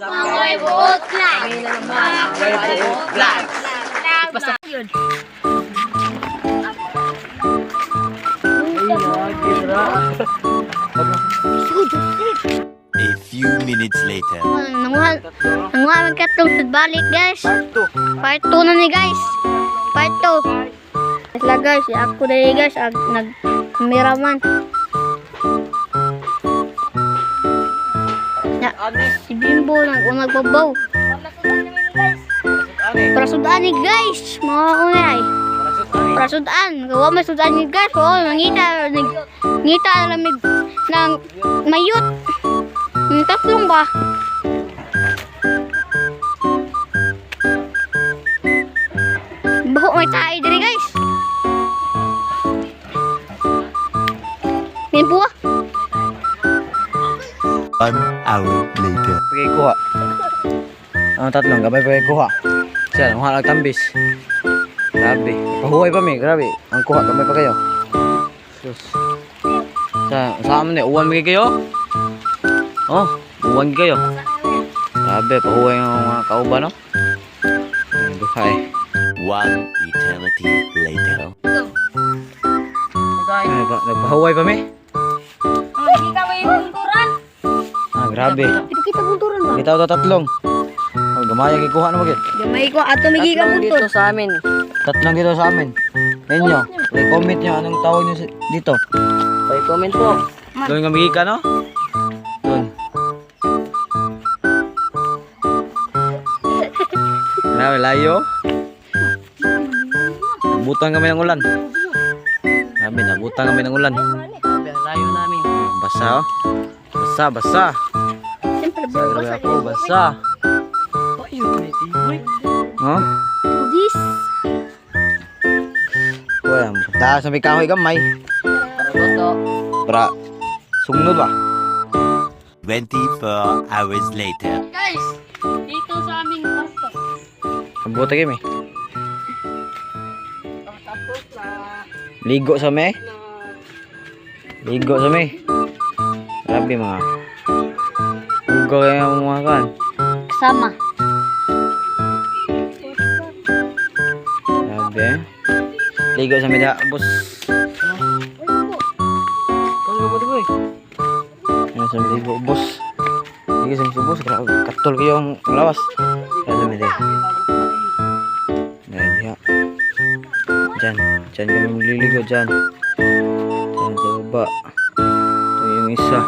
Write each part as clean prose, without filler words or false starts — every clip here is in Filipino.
Mga buot lang. Mga buot vlog. Basta yun. A few minutes later. Nanguha magkatong balik guys. Part 2 na ni guys. Part 2. Sila guys, ako na ni guys, nag-miraman. Si Bimbo nagbabaw. Parasudaan ni guys. Mga unay. Parasudaan. Gawa may sudaan ni guys. Oh, nangita lamig ng mayut. Tatlong ba? Baho may tayo diri guys. Ngayon po ah. 1 hour later. Pagay kuha. Ang tatlong gabay pagay kuha. Siya, muha lang tambis. Grabe. Pahuway pa mi, grabe. Ang kuha, gamay pa kayo. Sus. Sa amin eh, uwan mi kayo? Oh, uwan kayo. Grabe, pahuway ng mga kauban, no? Duhay. 1 eternity later. Ay, nagpahuway pa mi? Hindi ka may bunturan. Ah, grabe. Hindi kita bunturan ba? Kita ito tatlong. Oh, gamaya kikuha na magit. Gamay ko ato migi ka buntur. Dito sa amin. Tatlong dito sa amin. Inyo, i-comment nyo anong tawag nyo dito. I-comment po. Doon nga migi ka, no? Doon. Layo. Nabutan kami ng ulan. Sabi, nabutan kami ng ulan. Layo namin. Basa, oh. Basa. Siyempre Sabi ako, basa. Oh? This. Well, taas na may kahoy gamay. Para sumno ba? 24 hours later. Guys, dito sa aming kwarto. Ang buta kami. Tapos na Ligo sa me. Grabe mga. Ligo kayo mga kan. kasama. Grabe. Ligo sa me da, boss. Ano sa ligo, boss. Ligo sa me, boss. Grabe. Katol kayo ang lawas. Ano sa me da. Dahil Diyan kami magliligo dyan. Diyan sa baba. Ito yung isa.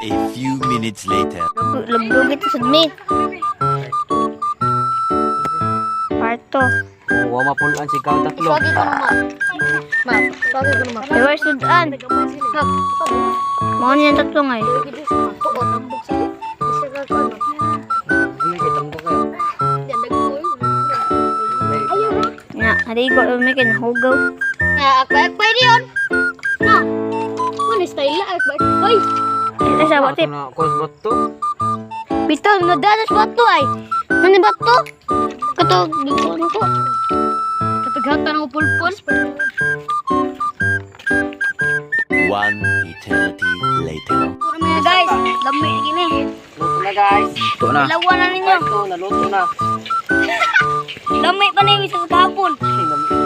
A few minutes later. Lablog ito sa admin. Parto. Huwag mapulaan si Kao tatlo. Swagi ko naman. Swagi ko naman. Ewer sudan. Mga niyan tatlo nga eh. Nga, hari ko may kinahugaw. Nga, akbay di yun. Nga, ano style lang, akbay. Ito sa batip. Kos bato. Bitaw, nadanas bato ay. Nani bato? Kato, dito ano ko. Kataghatan ako pulpon. 1 eternity later. Guys, lami gini. Luto na guys. Luto na. Lawan na ninyo. Naluto na. Lami pa na yung isa sa kahapon. Naluto